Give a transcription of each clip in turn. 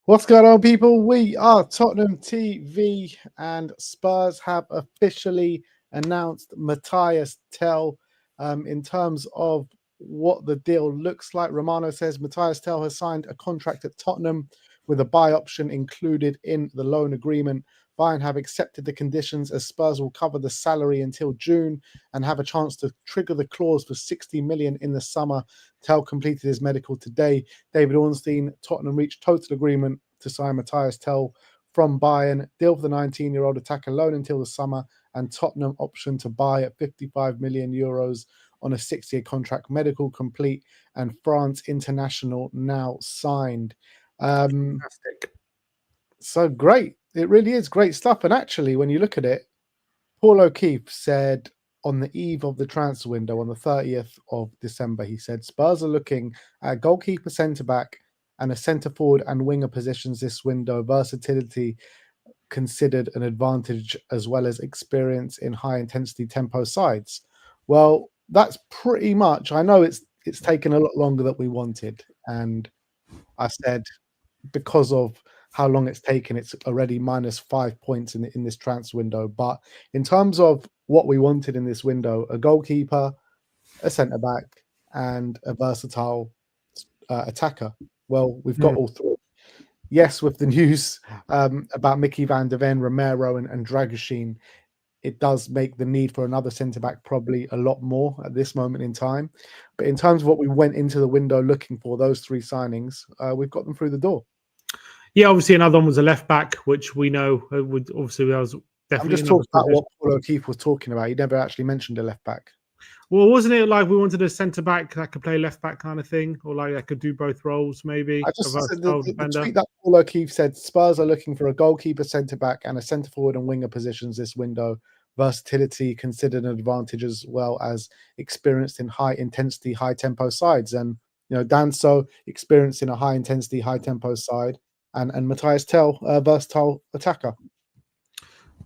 What's going on, people? We are Tottenham TV, and Spurs have officially announced Matias Tel. In terms of what the deal looks like, Romano says Matias Tel has signed a contract at Tottenham with a buy option included in the loan agreement. Bayern have accepted the conditions as Spurs will cover the salary until June and have a chance to trigger the clause for 60 million in the summer. Tel completed his medical today. David Ornstein, Tottenham reached total agreement to sign Mathys Tel from Bayern. Deal for the 19-year-old attacker loan until the summer, and Tottenham option to buy at 55 million euros on a 6-year contract. Medical complete, and France international now signed. Fantastic. So great. It really is great stuff. And actually, when you look at it, Paul O'Keefe said on the eve of the transfer window on the 30th of December, he said Spurs are looking at goalkeeper, centre-back and a centre-forward and winger positions this window. Versatility considered an advantage, as well as experience in high-intensity tempo sides. Well, that's pretty much, I know it's taken a lot longer than we wanted. And I said, because of how long it's taken, it's already minus 5 points in this transfer window. But in terms of what we wanted in this window, a goalkeeper, a centre back, and a versatile attacker, well, we've got all three. Yes, with the news about Mickey van der Ven, Romero, and Dragoshin, it does make the need for another centre back probably a lot more at this moment in time. But in terms of what we went into the window looking for, those three signings, we've got them through the door. Yeah, obviously another one was a left back, which we know would obviously that was definitely. I'm just talking about what Paul O'Keefe was talking about. He never actually mentioned a left back. Well, wasn't it like we wanted a centre back that could play left back kind of thing, or like that could do both roles? Maybe I just said the tweet that Paul O'Keefe said Spurs are looking for a goalkeeper, centre back, and a centre forward and winger positions this window. Versatility considered an advantage, as well as experienced in high intensity, high tempo sides. And Danso experienced in a high intensity, high tempo side, and Matias Tel, versatile attacker.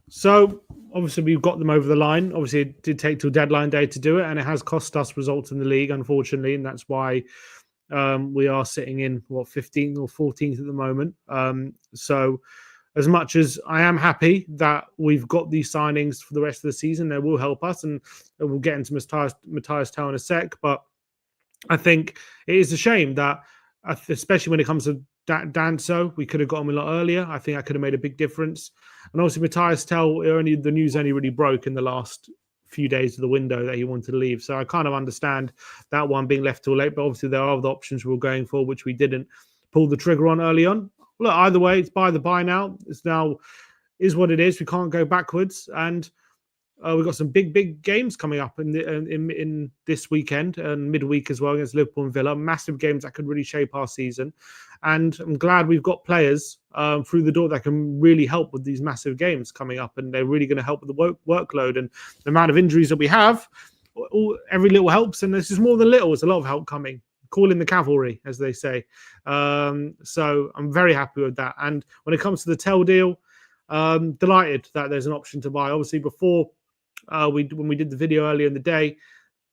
So obviously we've got them over the line. Obviously it did take till deadline day to do it, and it has cost us results in the league, unfortunately, and that's why we are sitting in 15th or 14th at the moment. So as much as I am happy that we've got these signings for the rest of the season, they will help us, and we'll get into Matias Tel in a sec. But I think it is a shame that, especially when it comes to Danso, we could have got him a lot earlier. I think that could have made a big difference. And obviously Matias Tel, the news only really broke in the last few days of the window that he wanted to leave. So I kind of understand that one being left too late. But obviously there are other options we were going for, which we didn't pull the trigger on early on. Look, either way, it's by the by now. It's now is what it is. We can't go backwards. And we've got some big games coming up in this weekend and midweek as well against Liverpool and Villa. Massive games that could really shape our season. And I'm glad we've got players through the door that can really help with these massive games coming up. And they're really going to help with the workload and the amount of injuries that we have. Every little helps. And this is more than little. It's a lot of help coming. Call in the cavalry, as they say. So I'm very happy with that. And when it comes to the Tel deal, delighted that there's an option to buy. Obviously, before when we did the video earlier in the day,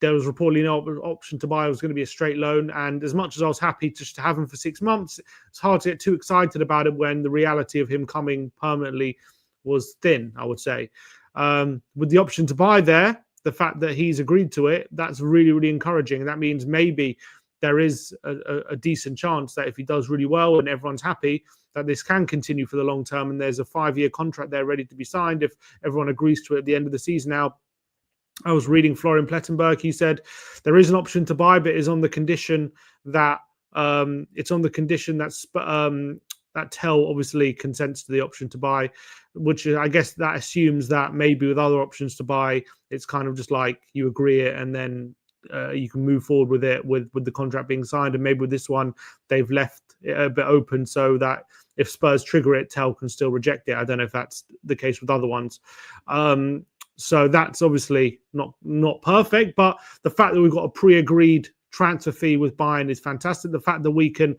there was reportedly no option to buy. It was going to be a straight loan. And as much as I was happy just to have him for 6 months, it's hard to get too excited about it when the reality of him coming permanently was thin, I would say. With the option to buy there, the fact that he's agreed to it, that's really, really encouraging. And that means maybe there is a decent chance that if he does really well and everyone's happy, that this can continue for the long term. And there's a 5-year contract there ready to be signed if everyone agrees to it at the end of the season. Now, I was reading Florian Plettenberg. He said there is an option to buy, but is on the condition that that Tel obviously consents to the option to buy, which I guess that assumes that maybe with other options to buy, it's kind of just like you agree it and then you can move forward with it with the contract being signed. And maybe with this one, they've left it a bit open so that if Spurs trigger it, Tel can still reject it. I don't know if that's the case with other ones. So that's obviously not perfect, but the fact that we've got a pre-agreed transfer fee with Bayern is fantastic. The fact that we can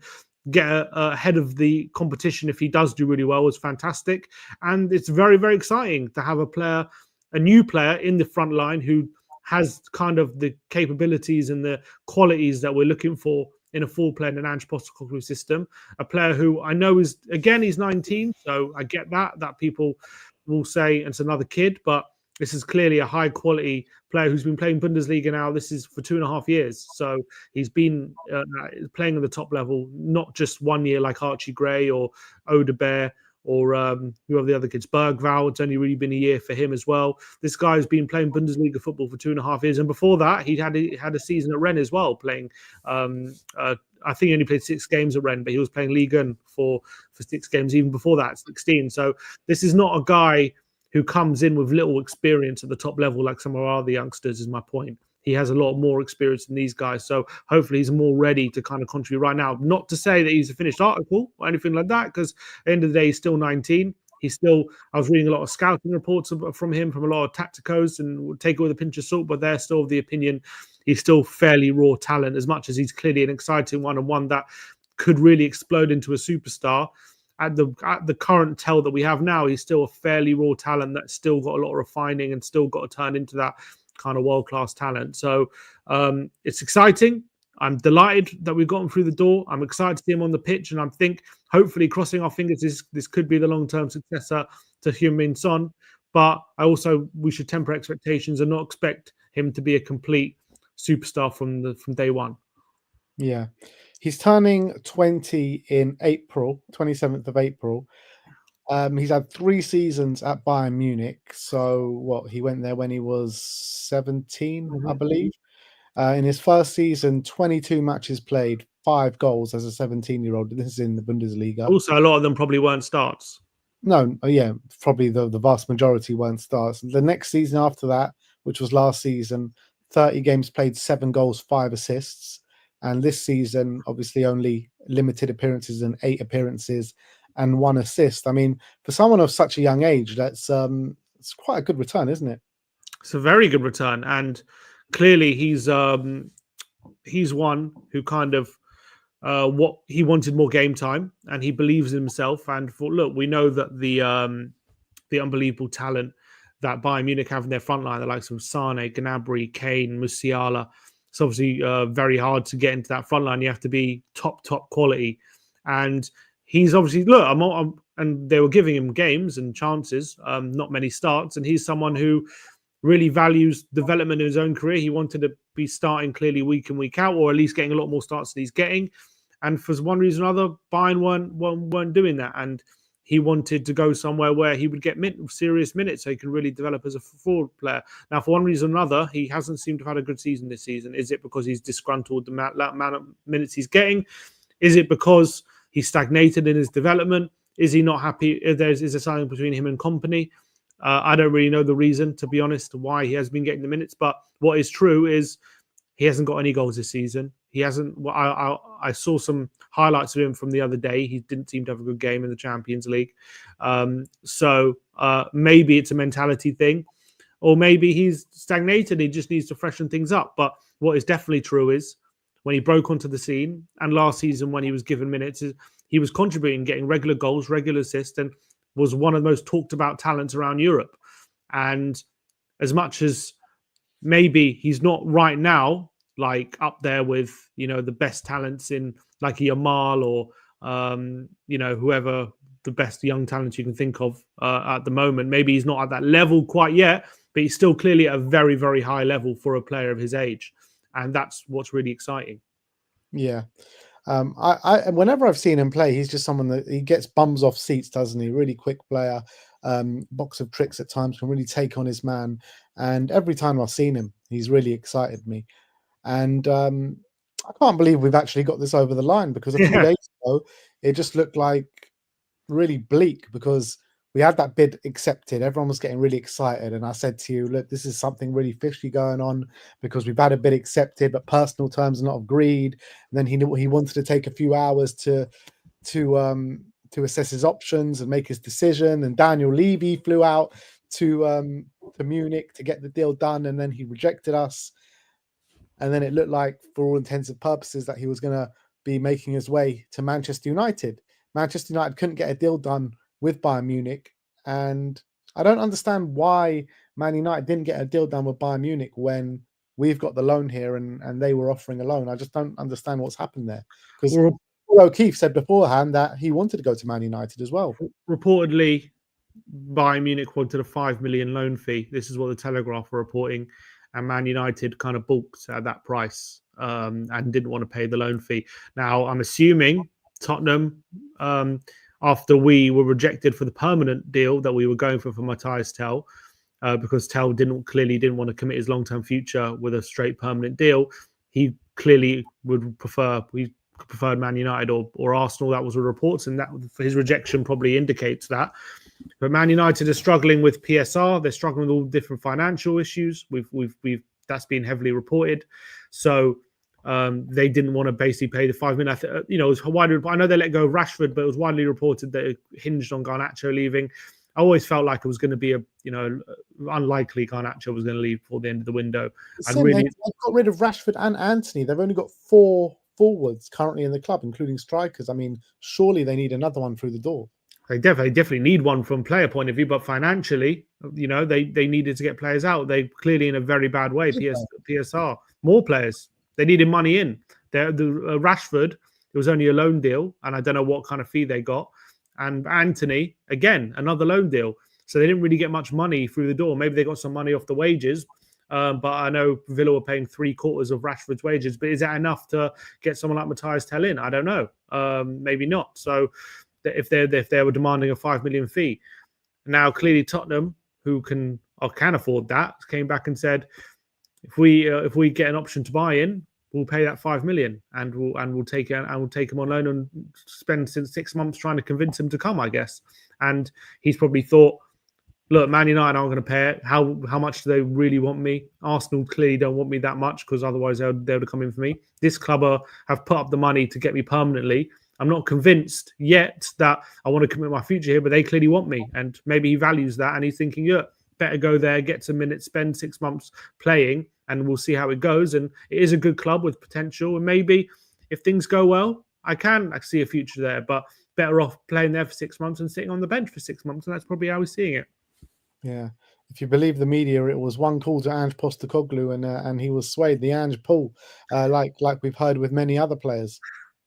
get ahead of the competition if he does do really well is fantastic. And it's very, very exciting to have a new player in the front line who has kind of the capabilities and the qualities that we're looking for in a full-playing and Ange Postecoglou system. A player who I know is, again, he's 19, so I get that people will say it's another kid, but this is clearly a high-quality player who's been playing Bundesliga now. This is for 2.5 years, so he's been playing at the top level, not just 1 year like Archie Gray or Odebear or who are the other kids? Bergvall. It's only really been a year for him as well. This guy's been playing Bundesliga football for 2.5 years, and before that, he had a season at Rennes as well, playing. I think he only played 6 games at Rennes, but he was playing Ligue 1 for 6 games even before that, 16. So this is not a guy who comes in with little experience at the top level like some of our other youngsters, is my point. He has a lot more experience than these guys. So hopefully he's more ready to kind of contribute right now. Not to say that he's a finished article or anything like that, because at the end of the day, he's still 19. I was reading a lot of scouting reports from him, from a lot of tacticos, and we'll take it with a pinch of salt, but they're still of the opinion he's still fairly raw talent, as much as he's clearly an exciting one and one that could really explode into a superstar. At the current Tel that we have now, he's still a fairly raw talent that's still got a lot of refining and still got to turn into that kind of world-class talent. So it's exciting. I'm delighted that we've got him through the door. I'm excited to see him on the pitch, and I think hopefully, crossing our fingers, this could be the long-term successor to Heung-min Son. But we should temper expectations and not expect him to be a complete superstar from day one. Yeah, he's turning 20 in April, 27th of April. He's had 3 seasons at Bayern Munich. So he went there when he was 17, I believe. In his first season, 22 matches played, 5 goals as a 17-year-old. This is in the Bundesliga. Also, a lot of them probably weren't starts. No, yeah, probably the vast majority weren't starts. The next season after that, which was last season, 30 games played, 7 goals, 5 assists. And this season, obviously, only limited appearances and 8 appearances and 1 assist. I mean, for someone of such a young age, it's quite a good return, isn't it? It's a very good return, and clearly he's one who kind of what he wanted more game time, and he believes in himself. And look, we know that the unbelievable talent that Bayern Munich have in their front line, the likes of Sane, Gnabry, Kane, Musiala. It's obviously very hard to get into that front line. You have to be top quality, and he's obviously and they were giving him games and chances, not many starts, and he's someone who really values development in his own career. He wanted to be starting clearly week in, week out, or at least getting a lot more starts than he's getting. And for one reason or another, Bayern weren't doing that. And he wanted to go somewhere where he would get serious minutes so he can really develop as a forward player. Now, for one reason or another, he hasn't seemed to have had a good season this season. Is it because he's disgruntled the amount of minutes he's getting? Is it because he's stagnated in his development? Is he not happy? Is there something between him and company? I don't really know the reason, to be honest, why he has been getting the minutes. But what is true is he hasn't got any goals this season. He hasn't. I saw some highlights of him from the other day. He didn't seem to have a good game in the Champions League. So maybe it's a mentality thing, or maybe he's stagnated. He just needs to freshen things up. But what is definitely true is when he broke onto the scene, and last season when he was given minutes, he was contributing, getting regular goals, regular assists, and was one of the most talked about talents around Europe. And as much as maybe he's not right now, like up there with, the best talents in like Yamal or, whoever the best young talents you can think of at the moment. Maybe he's not at that level quite yet, but he's still clearly at a very, very high level for a player of his age. And that's what's really exciting. Yeah. I whenever I've seen him play, he's just someone that he gets bums off seats, doesn't he? Really quick player, box of tricks at times, can really take on his man. And every time I've seen him, he's really excited me. And I can't believe we've actually got this over the line, because a few days ago, it just looked like really bleak, because we had that bid accepted. Everyone was getting really excited. And I said to you, look, this is something really fishy going on, because we've had a bid accepted, but personal terms are not agreed. And then he wanted to take a few hours to assess his options and make his decision. And Daniel Levy flew out to Munich to get the deal done. And then he rejected us. And then it looked like, for all intents and purposes, that he was going to be making his way to Manchester United. Manchester United couldn't get a deal done with Bayern Munich, and I don't understand why Man United didn't get a deal done with Bayern Munich when we've got the loan here, and they were offering a loan. I just don't understand what's happened there, because Well, Paul O'Keefe said beforehand that he wanted to go to Man United as well. reportedly, Bayern Munich wanted a 5 million loan fee. This is what the Telegraph were reporting, and Man United kind of balked at that price and didn't want to pay the loan fee. Now, I'm assuming Tottenham, after we were rejected for the permanent deal that we were going for Matias Tel, because Tel clearly didn't want to commit his long-term future with a straight permanent deal. He clearly would preferred Man United or Arsenal. That was the reports, and that his rejection probably indicates that. But Man United are struggling with PSR. They're struggling with all different financial issues. We've that's been heavily reported. So they didn't want to basically pay the 5 million. It was widely. I know they let go of Rashford, but it was widely reported that it hinged on Garnacho leaving. I always felt like it was going to be unlikely Garnacho was going to leave before the end of the window. And really, they've got rid of Rashford and Anthony. They've only got 4 forwards currently in the club, including strikers. I mean, surely they need another one through the door. They definitely need one from player point of view, but financially, they needed to get players out. They clearly in a very bad way. PSR, more players. They needed money in. The Rashford, it was only a loan deal, and I don't know what kind of fee they got. And Anthony, again, another loan deal. So they didn't really get much money through the door. Maybe they got some money off the wages, but I know Villa were paying 3/4 of Rashford's wages. But is that enough to get someone like Matias Tel in? I don't know. Maybe not. So if they were demanding a 5 million fee, now clearly Tottenham, who can afford that, came back and said, if we get an option to buy in, we'll pay that 5 million, and we'll take him on loan and spend 6 months trying to convince him to come, I guess. And he's probably thought, look, Man United aren't going to pay it. How much do they really want me? Arsenal clearly don't want me that much, because otherwise they would come in for me. This club have put up the money to get me permanently. I'm not convinced yet that I want to commit my future here, but they clearly want me, and maybe he values that, and he's thinking, yeah, better go there, get some minutes, spend 6 months playing, and we'll see how it goes. And it is a good club with potential, and maybe if things go well, I see a future there, but better off playing there for 6 months and sitting on the bench for 6 months, and that's probably how we're seeing it. Yeah. If you believe the media, it was one call to Ange Postecoglou, and he was swayed. The Ange pull, like we've heard with many other players.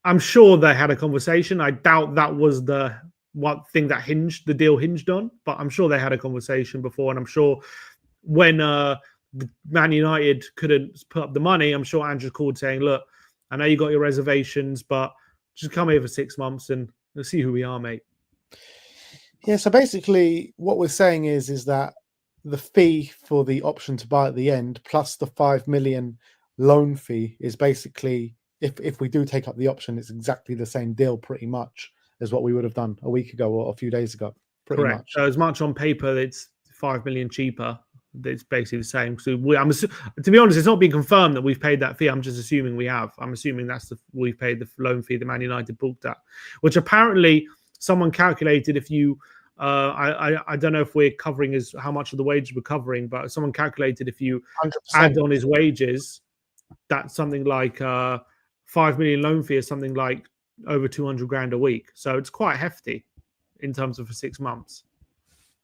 I'm sure they had a conversation. I doubt that was the one thing that the deal hinged on, but I'm sure they had a conversation before. And I'm sure when Man United couldn't put up the money, I'm sure Andrew called saying, look, I know you got your reservations, but just come here for 6 months and we'll see who we are, mate. Yeah, so basically what we're saying is that the fee for the option to buy at the end, plus the 5 million loan fee, is basically, if we do take up the option, it's exactly the same deal pretty much as what we would have done a week ago or a few days ago. Pretty Correct. much. So as much on paper, it's 5 million cheaper. It's basically the same. So to be honest, it's not been confirmed that we've paid that fee. I'm just assuming we have. I'm assuming we've paid the loan fee that Man United booked at, which apparently someone calculated. If you, I don't know if we're covering how much of the wages we're covering, but someone calculated if you 100%. add on his wages, that's something like 5 million loan fee is something like over 200 grand a week. So it's quite hefty in terms of for 6 months.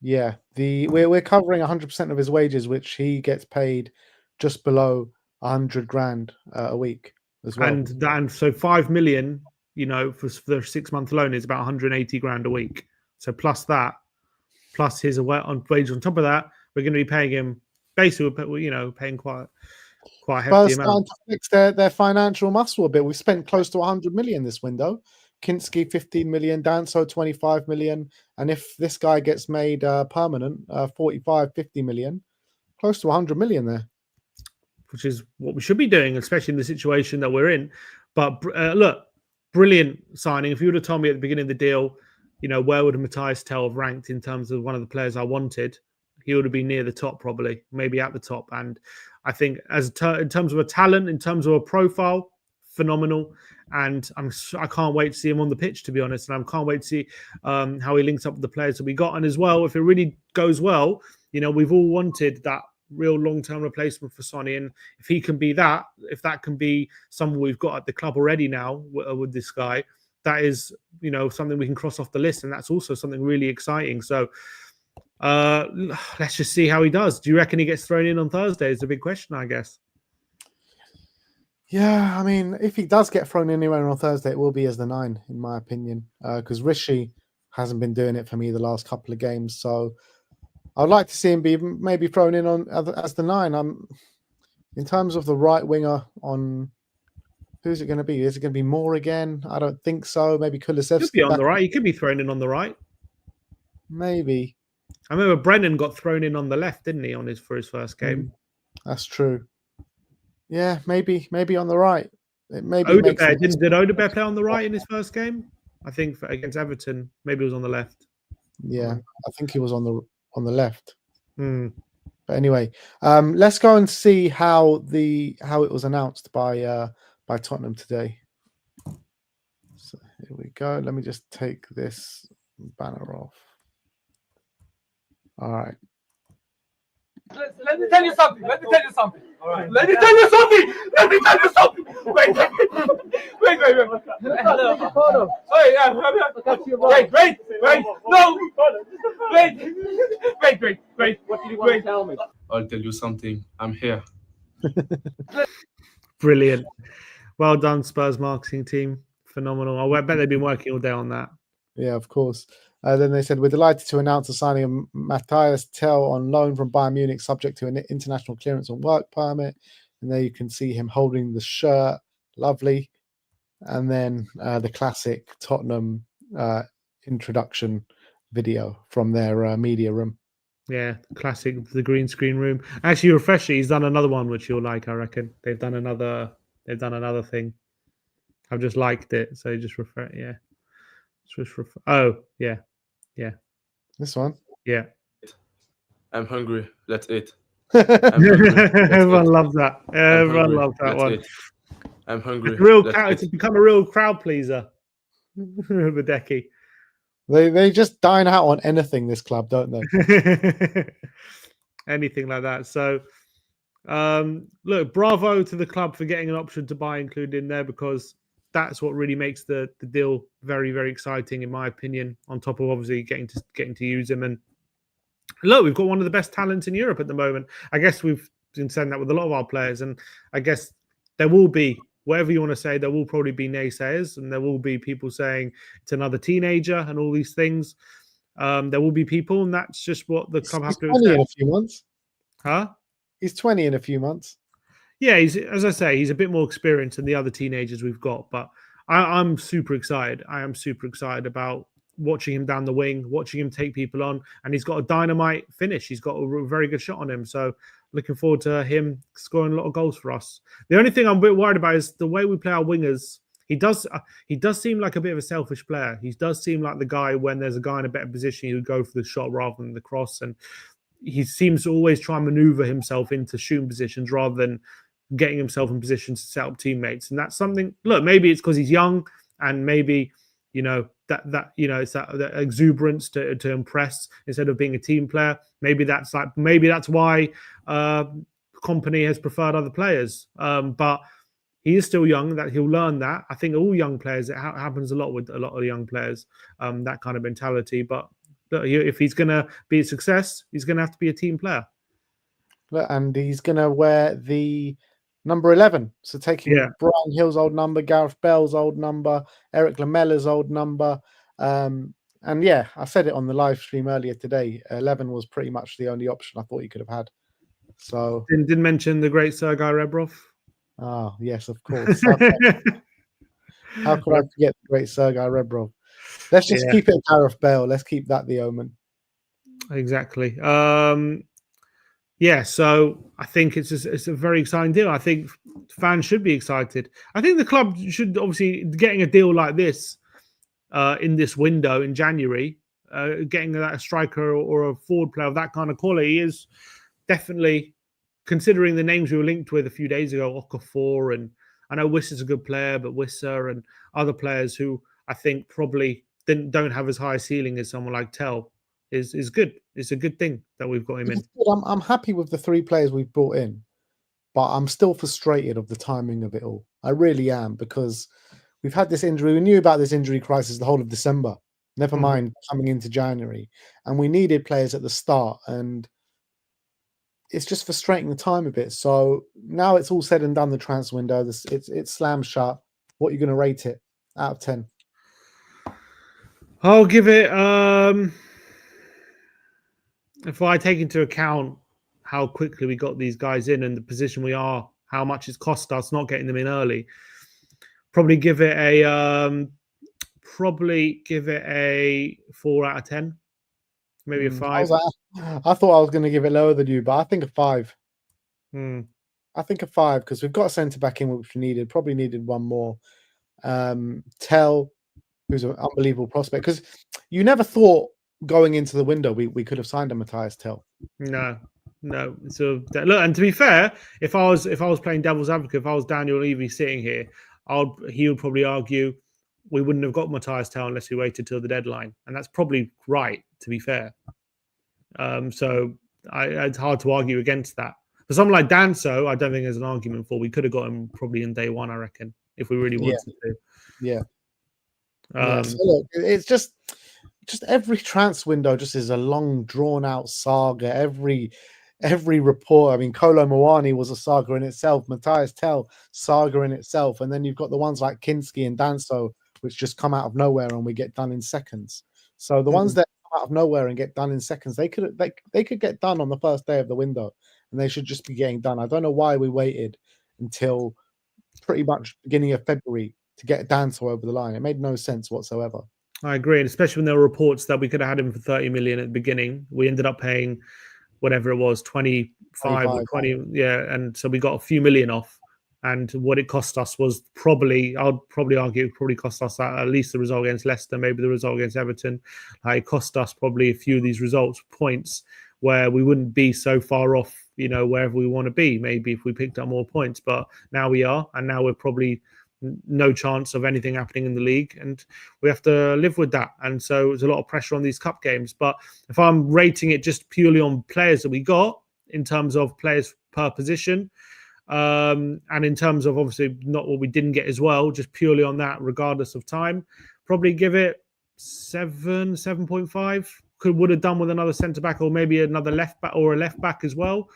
Yeah, we're covering 100% of his wages, which he gets paid just below 100 grand a week as well. And so 5 million, for the 6 month loan is about 180 grand a week. So plus that, plus his wage on top of that, we're going to be paying him basically, paying quite a hefty amount. To fix their financial muscle a bit. We've spent close to 100 million this window. Kinski 15 million, Danso 25 million, and if this guy gets made permanent, 45, 50 million, close to 100 million there. Which is what we should be doing, especially in the situation that we're in. But look, brilliant signing. If you would have told me at the beginning of the deal, where would Matias Tel have ranked in terms of one of the players I wanted, he would have been near the top, probably, maybe at the top. And I think in terms of a talent, in terms of a profile, phenomenal. And I can't wait to see him on the pitch, to be honest. And I can't wait to see how he links up with the players that we got. And as well, if it really goes well, we've all wanted that real long-term replacement for Sonny. And if he can be that, if that can be someone we've got at the club already now with this guy, that is, something we can cross off the list. And that's also something really exciting. So let's just see how he does. Do you reckon he gets thrown in on Thursday? Is the big question, I guess. Yeah, I mean, if he does get thrown anywhere on Thursday, it will be as the 9, in my opinion, because Rishi hasn't been doing it for me the last couple of games. So I'd like to see him be maybe thrown in on as the 9. In terms of the right winger, on who's it going to be? Is it going to be Moore again? I don't think so. Maybe Could be Kulusevski on back. the right. He could be thrown in on the right. Maybe. I remember Brennan got thrown in on the left, didn't he, for his first game? That's true. Yeah, maybe on the right. It maybe makes Odegaard, did Odegaard play on the right in his first game? I think against Everton, maybe it was on the left. Yeah, I think he was on the left. Hmm. But anyway, let's go and see how it was announced by Tottenham today. So here we go. Let me just take this banner off. All right. Let me tell you something. Let me tell you something. All right. Let me tell you something. Let me tell you something. Wait. Sorry, wait. No. Wait. What do you want to tell me? I'll tell you something. I'm here. Brilliant. Well done, Spurs marketing team. Phenomenal. I bet they've been working all day on that. Yeah, of course. Then they said, we're delighted to announce the signing of Matias Tel on loan from Bayern Munich, subject to an international clearance and work permit. And there you can see him holding the shirt. Lovely. And then the classic Tottenham introduction video from their media room. Yeah, classic, the green screen room. Actually, refreshing. He's done another one which you'll like, I reckon. They've done another thing. I've just liked it, so just refresh. Yeah. Oh, yeah. This one. Yeah. I'm hungry. Let's eat. Everyone loves that. Everyone loves that one. I'm hungry. It's become a real crowd pleaser. Badeki. They just dine out on anything, this club, don't they? Anything like that. So, look, bravo to the club for getting an option to buy included in there, because that's what really makes the deal very, very exciting, in my opinion, on top of obviously getting to use him. And look, we've got one of the best talents in Europe at the moment. I guess we've been saying that with a lot of our players, and I guess there will be, whatever you want to say, there will probably be naysayers, and there will be people saying it's another teenager and all these things. There will be people, and that's just what the club have to accept. He's 20 in a few months. Huh? He's 20 in a few months. Yeah, as I say, he's a bit more experienced than the other teenagers we've got. But I'm super excited. I am super excited about watching him down the wing, watching him take people on, and he's got a dynamite finish. He's got a very good shot on him. So looking forward to him scoring a lot of goals for us. The only thing I'm a bit worried about is the way we play our wingers. He does seem like a bit of a selfish player. He does seem like the guy, when there's a guy in a better position, he would go for the shot rather than the cross. And he seems to always try and maneuver himself into shooting positions rather than getting himself in positions to set up teammates. And that's something, look, maybe it's because he's young, and maybe, it's that exuberance to impress instead of being a team player. Maybe that's why Kompany has preferred other players. But he is still young, that he'll learn that. I think all young players, it happens a lot with a lot of young players, that kind of mentality. But look, if he's going to be a success, he's going to have to be a team player. And he's going to wear the number 11. So taking Brian Hill's old number, Gareth Bell's old number, Eric Lamella's old number. And yeah, I said it on the live stream earlier today. 11 was pretty much the only option I thought he could have had. So didn't mention the great Sergei Rebrov. Oh, yes, of course. How could I forget the great Sergei Rebrov? Let's just keep it Gareth Bale. Let's keep that the omen. Exactly. So I think it's a very exciting deal. I think fans should be excited. I think the club should, obviously, getting a deal like this in this window in January, getting a striker or a forward player of that kind of quality is definitely, considering the names we were linked with a few days ago, Okafor, and I know Wissa's a good player, but Wissa and other players who I think probably don't have as high a ceiling as someone like Tel is good. It's a good thing that we've got him in. I'm happy with the 3 players we've brought in, but I'm still frustrated of the timing of it all. I really am, because we've had this injury. We knew about this injury crisis the whole of December, never mind coming into January, and we needed players at the start. And it's just frustrating the time a bit. So now it's all said and done. The transfer window, it's slammed shut. What are you going to rate it out of 10? I'll give it. If I take into account how quickly we got these guys in and the position we are, how much it's cost us not getting them in early, probably give it a 4 out of 10, maybe a 5. I thought I was going to give it lower than you, but I think a 5. I think a 5 because we've got a centre back in which we needed. Probably needed one more. Tel, who's an unbelievable prospect, because you never thought going into the window we could have signed a Matias Tel. No. So look, and to be fair, if I was playing devil's advocate, if I was Daniel Levy sitting here, he would probably argue we wouldn't have got Matias Tel unless we waited till the deadline, and that's probably right. To be fair, so it's hard to argue against that. For someone like Danso, I don't think there's an argument for. We could have got him probably in day one, I reckon, if we really wanted to. Yeah. So look, it's just every transfer window just is a long, drawn out saga. Every report. I mean, Kolo Muani was a saga in itself. Matias Tel, saga in itself. And then you've got the ones like Kinski and Danso, which just come out of nowhere and we get done in seconds. So the ones that come out of nowhere and get done in seconds, they could get done on the first day of the window, and they should just be getting done. I don't know why we waited until pretty much beginning of February to get Danso over the line. It made no sense whatsoever. I agree, and especially when there were reports that we could have had him for 30 million at the beginning. We ended up paying whatever it was, 25 or 20, and so we got a few million off. And what it cost us was I'd probably argue it probably cost us at least the result against Leicester, maybe the result against Everton. It cost us probably a few of these results points where we wouldn't be so far off, wherever we want to be, maybe if we picked up more points. But now we are, and now we're probably no chance of anything happening in the league, and we have to live with that. And so there's a lot of pressure on these cup games. But if I'm rating it just purely on players that we got in terms of players per position, and in terms of obviously not what we didn't get as well, just purely on that, regardless of time, probably give it 7.5. Would have done with another centre back or maybe another left back or a left back as well.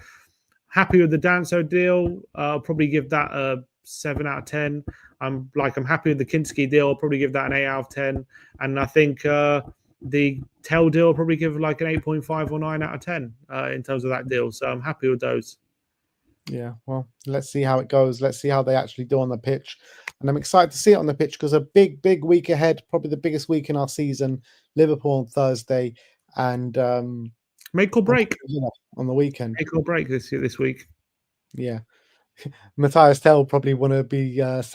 Happy with the Danso deal. I'll probably give that a 7 out of 10. I'm happy with the Kinski deal. I'll probably give that an 8 out of 10. And I think the Tel deal I'll probably give like an 8.5 or 9 out of 10 in terms of that deal. So I'm happy with those. Yeah, well, let's see how it goes. Let's see how they actually do on the pitch. And I'm excited to see it on the pitch because a big, big week ahead, probably the biggest week in our season. Liverpool on Thursday and make or break on the weekend. Make or break this week. Yeah. Matias Tel probably want to be sent